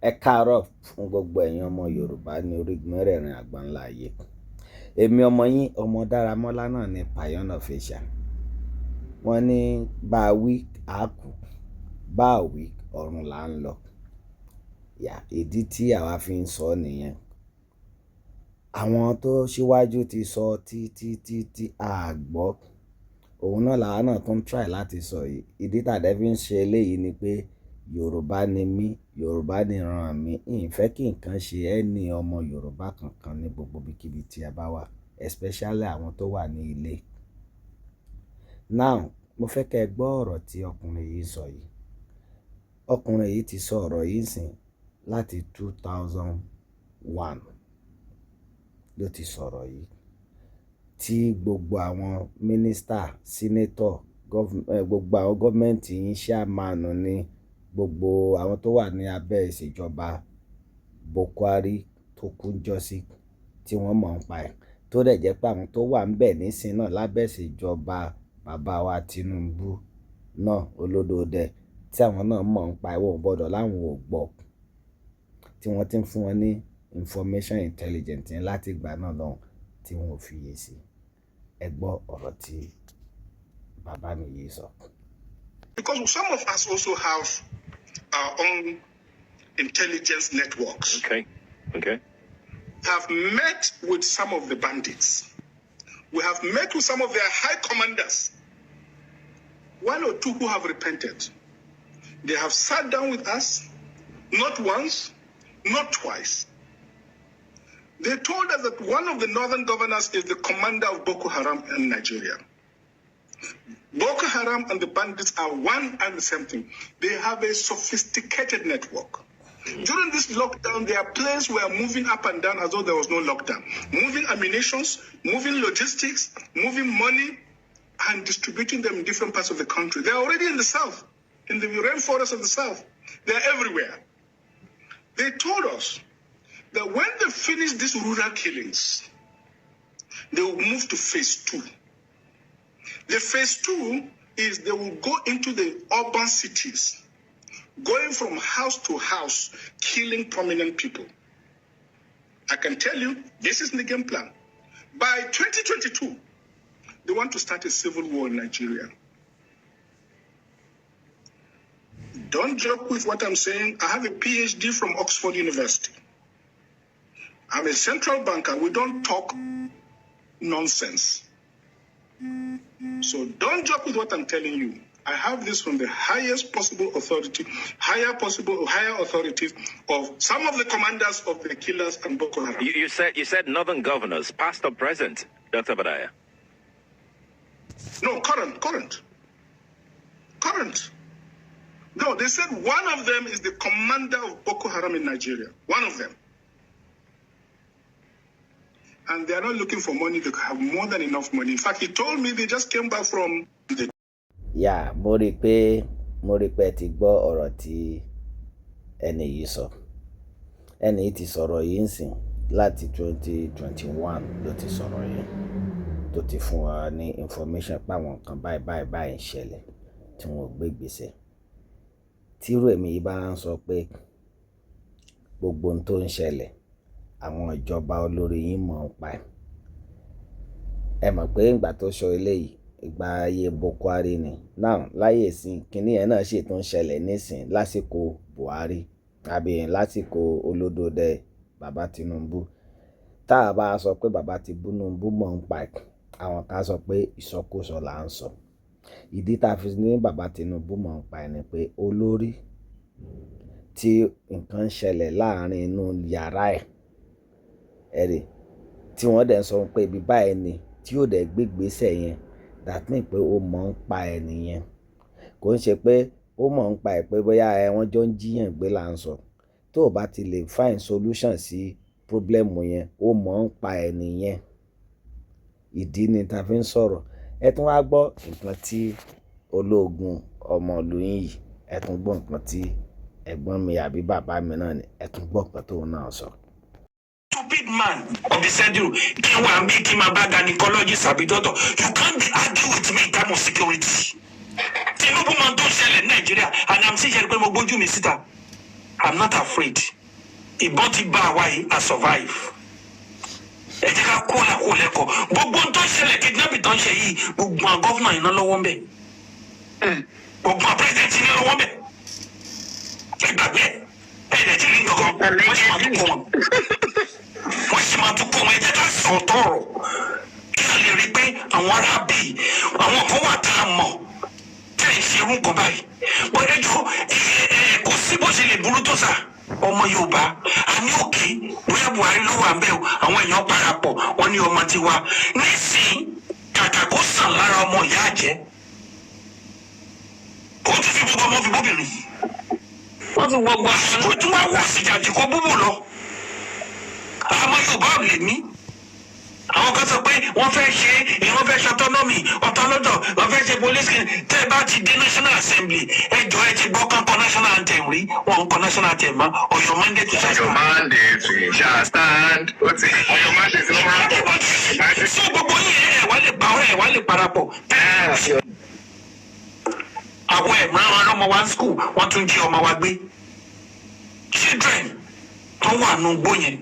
Ẹ káàárọ̀ fún gbogbo ẹ̀yin ọmọ Yorùbá ní orígun mẹ́rẹ̀ẹ̀rin àgbáńlá ayé. Èmi ọmọ yín ọmọ Dáramọ́lá náà ní Pàyọ́nà Fèṣà. Wọ́n ní bá a wí àákú, bá a wí ọ̀run là ń lọ. Ìdí tí àwa fi ń sọ nìyẹn. Àwọn tó ṣíwájú ti sọ tí a gbọ́. Òun náà làwa náà tún try láti sọ yìí. Ìdí tàdé fi ń ṣe eléyìí ni pé Yorùbá ni mí, Yorùbá ni ìran mi. Ìfẹ́ kí nǹkan ṣe ẹni ọmọ Yorùbá kankan ní gbogbo ibikíbi tí a bá wà, especially àwọn tó wà ní ilé. Now, mo fẹ́ kẹ́ ẹ gbọ́ ọ̀rọ̀ tí ọkùnrin yìí sọ yìí. Ọkùnrin yìí ti sọ ọ̀rọ̀ yìí sìn láti 2001 ló ti sọ̀rọ̀ yìí. Tí gbogbo àwọn mínísítà, sínétọ̀, gbogbo àwọn gọ́ọ̀mẹ̀ntì yín ṣàmánù ní gbogbo àwọn tó wà ní abẹ́ ìṣèjọba Buhari tó kú jọ́sí tí wọ́n mọ̀ ń pa ẹ̀. Tó dẹ̀ jẹ́ pé àwọn tó wà ń bẹ̀ nísìn náà lábẹ́ ìṣèjọba bàbá wa Tinubu náà olódòdẹ tí àwọn náà mọ̀ ń pa ìwọ̀n gbọ́dọ̀ láwọn ò gbọ́. Tí wọ́n ti ń fún wọn ní information intelligence láti ìgbà náà lọ́hùn tí wọ́n ò fi yé sí. Ẹ gbọ́ ọ̀rọ̀ tí bàbá mi yìí sọ. Because some of us also have our own intelligence networks. Okay. Have met with some of the bandits. We have met with some of their high commanders. One or two who have repented. They have sat down with us, not once, not twice. They told us that one of the northern governors is the commander of Boko Haram in Nigeria. Boko Haram and the bandits are one and the same thing. They have a sophisticated network. During this lockdown, their planes were moving up and down as though there was no lockdown. Moving ammunitions, moving logistics, moving money, and distributing them in different parts of the country. They're already in the south, in the rainforest of the south. They're everywhere. They told us that when they finish these rural killings, they will move to phase 2. The phase 2 is they will go into the urban cities, going from house to house, killing prominent people. I can tell you, this is the game plan. By 2022, they want to start a civil war in Nigeria. Don't joke with what I'm saying. I have a PhD from Oxford University. I'm a central banker. We don't talk nonsense. So don't joke with what I'm telling you. I have this from the highest possible authority, higher authorities of some of the commanders of the killers and Boko Haram. You said northern governors, past or present, Dr. Badaya? No, current. No, they said one of them is the commander of Boko Haram in Nigeria. One of them. And they are not looking for money. They have more than enough money. In fact, he told me they just came back from the... Yeah, mo rí pé ti gbọ́ ọ̀rọ̀ tí ẹni yìí sọ. Ẹni yìí ti sọ̀rọ̀ yìí ń sìn láti 2021 ló ti sọ̀rọ̀ yìí. Tó ti fún wa ní information pé àwọn nǹkan báyìí ń ṣẹlẹ̀ tí wọ́n gbé ìgbésẹ̀. Tírú èmi yìí bá ń sọ pé gbogbo ohun tó ń ṣẹlẹ̀ àwọn ìjọba olórí yín mọ̀ ń pa ẹ̀. Ẹ mọ̀ pé ìgbà tó sọ eléyìí ìgbà ayé Boko Haram ni. Now láyé ìsìn kínní ẹ̀ náà ṣì tún ṣẹlẹ̀ nísìn lásìkò Buhari àbí lásìkò olódòdẹ bàbá Tinubu. Tá a bá sọ pé bàbá Tinubu mọ̀ ń pa ẹ̀, àwọn kan sọ pé ìsọkúsọ là ń sọ. Ìdí tá a fi ní bàbá Tinubu mọ̀ ń pa ẹ̀ ni pé olórí tí nǹkan ń ṣẹlẹ̀ láàrin inú yàrá ẹ̀ ẹ̀rì tí wọ́n dẹ̀ sọ pé ibi báyìí ni tí yóò dẹ̀ gbégbésẹ̀ yẹn, that mean pé ó mọ̀ ń pa ẹ̀ nìyẹn. Kò ń ṣe pé ó mọ̀ ń pa ẹ̀ pé bóyá wọ́n jọ ń jíyàn gbé là ń sọ. Tó o bá ti lè find solution sí problem yẹn, ó mọ̀ ń pa ẹ̀ nìyẹn. Ìdí ni ta fi ń sọ̀rọ̀. Ẹ tún wá gbọ́ nǹkan tí ológun ọmọ ìlú yìí, ẹ tún gbọ́ nǹkan tí ẹ̀gbọ́n mi àbí bàbá mi náà ni, ẹ tún gbọ́ nǹkan tó náà sọ. Stupid man of the schedule. Can we make him a bad gynecologist or doctor? You can't argue with me in terms of security. Tinubu man don't sell in Nigeria, and I'm saying you're going to go to me, sister. I'm not afraid. Ìbọn ti bá àwa yìí, I survive. Ẹ jẹ́ ká kó làkó lẹ́kọ̀ọ́. Gbogbo tó ṣẹlẹ̀ kidnapping tó ń ṣe yìí, gbogbo àwọn gọ́fúnà iná lọ́wọ́ ń bẹ̀. Gbogbo àwọn president iná lọ́wọ́ ń bẹ̀. Ẹ gbàgbé ẹ̀ẹ́dẹ̀ tí rí nǹkan wọ́n sì máa tún kó wọn. Wọ́n sì máa tún kó wọn. Ẹ jẹ́ ká sọ tọ̀rọ̀. Kí a lè rí pé àwọn ará bíi àwọn kan wà tá a mọ̀ tẹ̀ ń ṣe irú nǹkan báyìí. Bọ́ ẹ jọ kò sí bó ṣe lè burú tó sà. Ọmọ Yorùbá a ní òkè bóyá Buhari ló wà ń bẹ̀ o àwọn èèyàn parapọ̀ wọ́n ní ọmọ tiwa nísìnyí kàkà kó sàn lára ọmọ ìyá àjẹ́ ó ti fi gbogbo ọmọ fi bóbìnrin wọ́n ti wọ gbọ́ àsìkò tí wọ́n wọ̀ sí ìjàjì kó búbù lọ àwọn Yorùbá ò lè ní àwọn kan sọ pé wọ́n fẹ́ ṣe wọ́n fẹ́ ṣe autonomy ọ̀tọ̀lọ́dọ̀ wọ́n fẹ́ ṣe police tẹ́ ẹ bá ti dé national assembly ẹjọ́ ẹ ti gbọ́ kankan national anthem rí wọn kọ national anthem mọ́ Ọ̀yọ́ mandate shall stand. Your mandate shall stand. Ó ti Ọ̀yọ́ mandate ló máa ń so gbogbo yìí ẹ wá lè pa ọ̀rẹ́ ẹ wá lè parapọ̀. àwọn ẹ̀gbọ́n àwọn ọmọ wa school wọ́n tún jí ọmọ wa gbé children tó wà nù gbó yẹn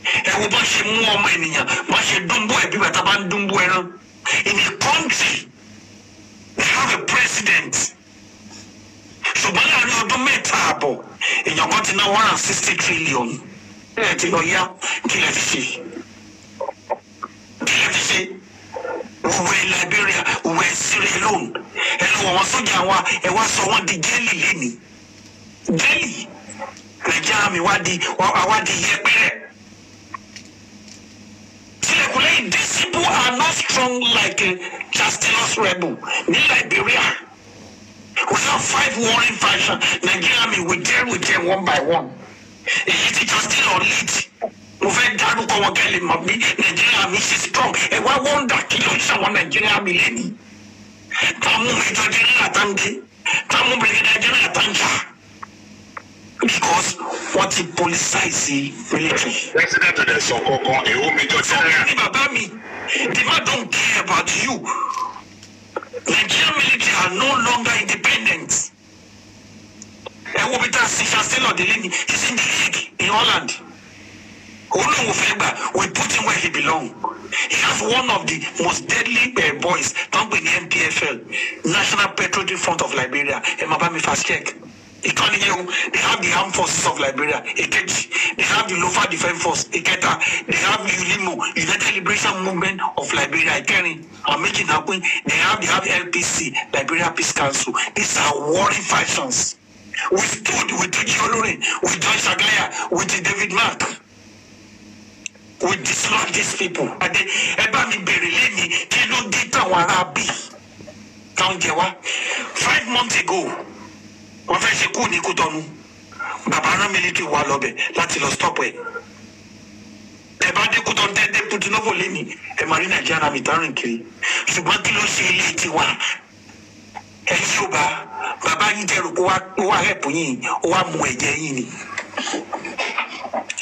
ẹ wo bá ṣe mú ọmọ ènìyàn bá ṣe dúnbó ẹbí bàtà bá ń dúnbó ẹran in a country they have a president ṣùgbọ́n láàrin ọdún mẹ́ta àbọ̀ èèyàn kan ti ná 160 trillion ẹ ti lọ yá kí lè fi ṣe òwe Liberia òwe Sierra Leone ẹ lọ wọn sójà wa ẹ wá sọ wọn di jẹ́lì lẹ́ni jẹ́lì Nàìjíríà mi wá di yẹpẹrẹ. These people are not strong like a Chastelos rebel in Liberia. We have 5 warring factions. Nigeria, we deal with them one by one. Èyí ti Chastelos lead. Mo fẹ́ dárúkọ wọn kẹ́lẹ́ mọ̀ bí Nigeria mi ṣe strong. Ẹ wá wọ́ndà kí ló ń ṣàwọn Nigeria mi lẹ́ni. Táwọn Major General Tange, táwọn Brigadier General Tanja. Because what he politicize military. President of the Sokoko, a Major General. The man don't care about you. Nigerian military are no longer independent. And what still on the league. He's in the league in Holland. We put him where he belongs. He has one of the most deadly boys. Don't be the MPFL, National Patriotic Front of Liberia. And Mabami fast check. They have the armed forces of Liberia, they have the Lofa Defense Force, they have the ULIMO, United Liberation Movement of Liberia, are making happen. They have LPC, Liberia Peace Council. These are warring factions. We stood with Tuji Olore, with John Shagaya, with David Mark. We dislodge these people. And they, 5 months ago, wọ́n fẹ́ ṣe kú ní Kútọ́nù bàbá rán military wà lọ́bẹ̀ láti lọ stop ẹ̀ ẹ bá dé Kútọ́nù tẹ́tẹ́ Putunovo lẹ́ni ẹ máa rí Nàìjíríà mi tán rìn kiri ṣùgbọ́n kí ló ṣe ilé tiwa ẹ̀yin yóò bá bàbá yín jẹ́rù kó wá hẹ̀pù yín ó wá mú ẹ̀jẹ̀ yín ni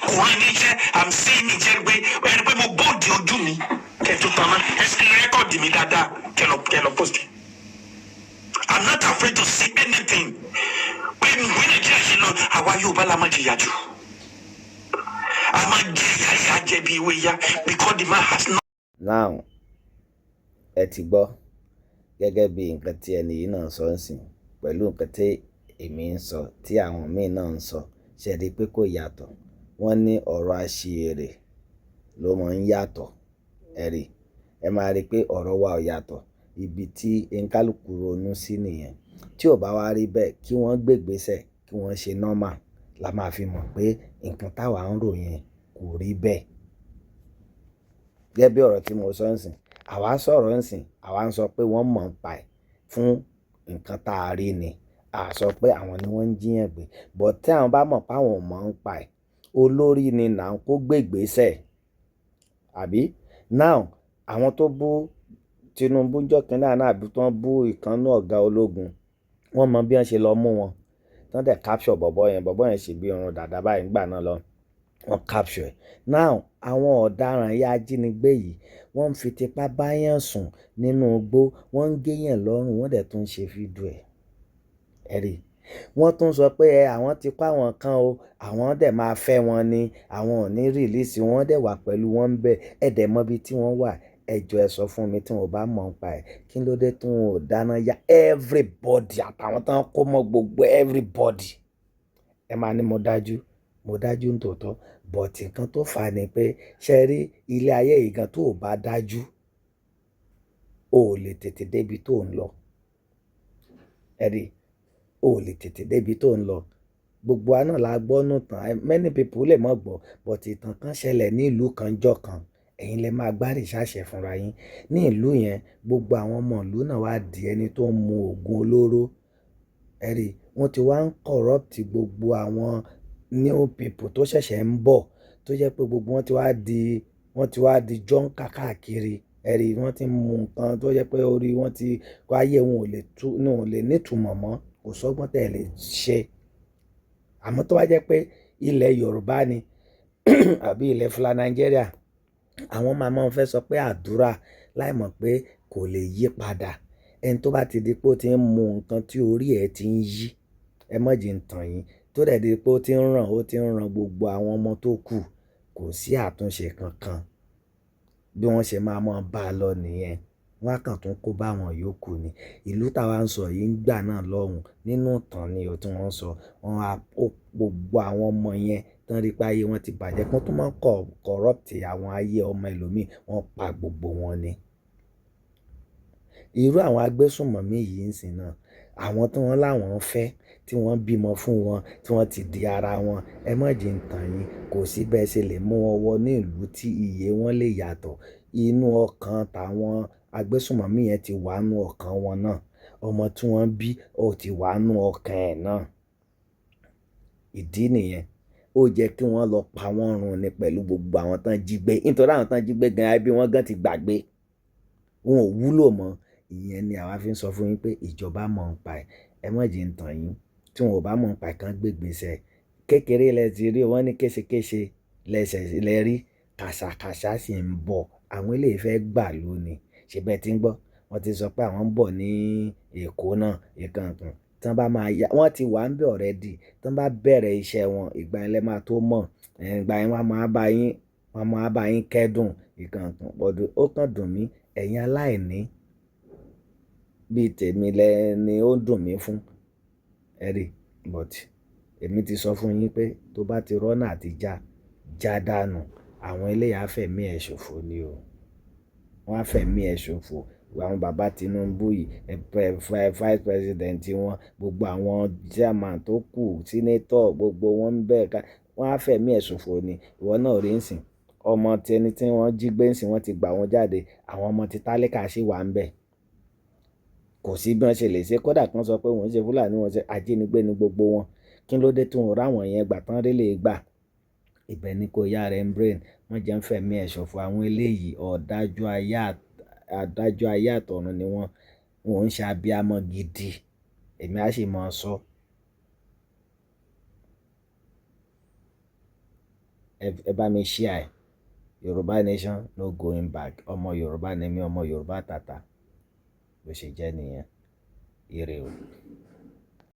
òun ní iṣẹ́ I'm saying ní jẹ́ pé ẹni pé mo bóòdì ojú mi kẹtù pamọ́ ẹ sì rẹ́kọ̀dì mi dáadáa kẹlọ post. I'm not afraid to say anything. When Nigeria ṣe lọ, àwa Yorùbá la máa jìyà jù. A máa jìyà jẹ̀bi ìwé ya because the man has not. Now, ẹ ti gbọ́ gẹ́gẹ́ bí nǹkan tí ẹni yìí náà sọ ń sìn pẹ̀lú nǹkan tí èmi ń sọ tí àwọn míì náà ń sọ ṣe rí pé kò yàtọ̀. Wọ́n ní ọ̀rọ̀ àṣìírè ló máa ń yàtọ̀ ẹ̀rí ẹ máa rí pé ọ̀rọ̀ wa ò yàtọ̀. Ibi tí nkálukú ronú sí nìyẹn tí ò bá wá rí bẹ́ẹ̀ kí wọ́n gbégbésẹ̀ kí wọ́n ṣe normal la máa fi mọ̀ pé nǹkan táwa ń rò yẹn kò rí bẹ́ẹ̀. Gẹ́gẹ́ bí ọ̀rọ̀ tí mo sọ ń sìn àwa sọ̀rọ̀ ń sìn àwa ń sọ pé wọ́n mọ̀ ń pa ẹ̀ fún nǹkan tá a rí ni a sọ pé àwọn ni wọ́n ń jíyàn gbé but tí àwọn bá mọ̀ pé àwọn ò mọ̀ ń pa ẹ̀ olórí ni là ń kó gbégbésẹ̀ àbí now àwọn tó bú Tinubu jọ́kìnní àná àbí tí wọ́n bú ìkànnú ọ̀gá ológun wọ́n mọ bí wọ́n ṣe lọ mú wọn tí wọ́n dẹ̀ capture bọ̀bọ̀ yẹn ṣe bí irun dàda báyìí nígbà náà lọ wọ́n capture ẹ̀. Now àwọn ọ̀daràn ya ajínigbé yìí wọ́n ń fi tipá báyàn sùn nínú igbó wọ́n ń géyàn lọ́rùn wọ́n dẹ̀ tún ń ṣe fídíò ẹ̀ ẹ̀rí wọ́n tún sọ pé àwọn ti kó àwọn kan o, àwọn dẹ̀ máa fẹ́ wọn ni, àwọn ò ní rìlíìsì wọn dẹ̀ wà pẹ̀lú wọn ń bẹ̀, ẹ dẹ̀ mọ ibi tí wọ́n wà. Ẹ jọ̀ọ́ ẹ sọ fún mi tí wọn ò bá mọ̀ nípa ẹ̀, kí ló dé tí wọn ò dáná ya everybody àtàwọn tán kó mọ́ gbogbo everybody. Ẹ máa ní mo dájú ń tòótọ́, but nǹkan tó fà á ni pé ṣe rí ilé ayé yìí gan tó ò bá dájú, o ò lè tètè débi tó ń lọ. Ẹ rí, o ò lè tètè débi tó ń lọ. Gbogbo wa náà la gbọ́ nù tán, many people lè mọ̀ gbọ́, but ìtàn kan ṣẹlẹ̀ ní ìlú kan jọ́ kan, ẹ̀yin lè máa gbá rìsáàṣì fúnra yín. Ní ìlú yẹn, gbogbo àwọn ọmọ ìlú náà wá di ẹni tó ń mu oògùn olóró. Ẹ rí, wọ́n ti wá ń corrupt gbogbo àwọn new people tó ṣẹ̀ṣẹ̀ ń bọ̀, tó jẹ́ pé gbogbo wọn ti wá di jọ́ǹkà káàkiri. Ẹ rí, wọ́n ti mu nǹkan tó jẹ́ pé orí wọn ti ayé wọn ò lè nítumọ̀ mọ́, kò sọ́gbọ́n tẹ̀ lè ṣe. Àmọ́ tó wá jẹ́ pé ilẹ̀ Yorùbá ni àbí ilẹ̀ Fúlà Nàìjíríà, àwọn máa fẹ́ sọ pé àdúrà láì mọ̀ pé kò lè yí padà. Ẹni tó bá ti di pé ó ti ń mu nǹkan tí orí ẹ̀ ti ń yí, ẹ má jẹ́ ń tàn yín, tó dẹ̀ di pé ó ti ń ràn gbogbo àwọn ọmọ tó kù, kò sí àtúnṣe kankan. Bí wọ́n ṣe máa bá a lọ nìyẹn, wọ́n á kàn tún kó bá wọn yòókù ni. Ìlú táwa ń sọ yìí ń gbà náà lọ́hùn, nínú ìtàn ni ó tí wọ́n sọ, wọ́n á kó gbogbo àwọn ọmọ yẹn tán rí pé ayé wọn ti bàjẹ́, kó tún máa corrupt àwọn ayé ọmọ ẹlòmíì, wọ́n pa gbogbo wọn ni. Irú àwọn agbésùnmọ̀mí yìí ń sìn náà, àwọn tí wọ́n láwọn ń fẹ́, tí wọ́n bímọ fún wọn, tí wọ́n ti di ara wọn, ẹ má jẹ́ ń tàn yín, kò sí bẹ́ẹ̀ ṣe lè mú wọn wọ ní ìlú tí iye wọn lè yàtọ̀. Inú ọkàn táwọn agbésùnmọ̀mí yẹn ti wà nú ọkàn wọn náà, ọmọ tí wọ́n bí ó ti wà nú ọkàn ẹ̀ náà. Ìdí nìyẹn, ó jẹ́ kí wọ́n lọ pa wọ́n run ni pẹ̀lú gbogbo àwọn tán jí gbé, nítorí àwọn tán jí gbé gan bí wọ́n gan ti gbàgbé, wọn ò wúlò mọ́. Ìyẹn ni àwa fi ń sọ fún yín pé ìjọba mọ̀ ń pa ẹ̀, ẹ má jẹ́ ń tàn yín, tí wọn ò bá mọ̀ ń pa ẹ̀ kán gbé ìgbésẹ̀. Kékeré lẹ ti rí, wọ́n ní kéṣekéṣe lẹ rí, kàṣàkàṣà sì ń bọ̀, àwọn eléyìí fẹ́ gbà lónìí. Ṣé bẹ́ẹ̀ tí ń gbọ́? Wọ́n ti sọ pé àwọn ń bọ̀ ní Èkó náà, ìkànkàn. Tí wọ́n bá máa yá, wọ́n ti wà ń bẹ̀ already. Tí wọ́n bá bẹ̀rẹ̀ iṣẹ́ wọn, ìgbà yẹn lẹ máa tó mọ̀. Ìgbà yẹn wọ́n máa bá yín kẹ́dùn ìkànkàn. Bọ̀dọ̀ ó kàn dùn mí, ẹ̀yin aláìní bíi tèmi ni ó dùn mí fún. Ẹ rí, but èmi ti sọ fún yín pé tó bá ti rọ́nà àti já dànù, àwọn eléyìí á fẹ̀mí ẹ̀ ṣòfò ni o. Wọ́n á fẹ̀mí ẹ̀ ṣòfò. Àwọn bàbá Tinubu yìí, vice president wọn, gbogbo àwọn chairman tó kù, senator, gbogbo wọn ń bẹ̀ ká, wọ́n á fẹ̀mí ẹ̀ ṣòfò ni. Ìwọ náà rí ń sìn, ọmọ tẹni tí wọ́n jí gbé ń sìn, wọ́n ti gbà wọ́n jáde, àwọn ọmọ ti tálíkà sì wà ń bẹ̀. Kò sí bí wọ́n ṣe lè ṣe, kódà kan sọ pé wọ́n ń ṣe Fúlàní, wọ́n ṣe ajínigbé ní gbogbo wọn. Kí ló dé tí wọn ò ráwọn yẹn gbà tán rí lè gbà? Ibẹ̀ ni kò yá rẹ̀ ń brain, wọ́n jẹ́ ń fẹ̀mí ẹ̀ ṣòfò. Àwọn eléyìí ọ̀dájú ayé àtọ̀run ni wọ́n ń ṣe abiyamọ gidi. Èmi á sì máa sọ. Ẹ bá mi share. Yorùbá nation no going back. Ọmọ Yorùbá ni mí, ọmọ Yorùbá tàtà. Bó ṣe jẹ́ nìyẹn. Ire o.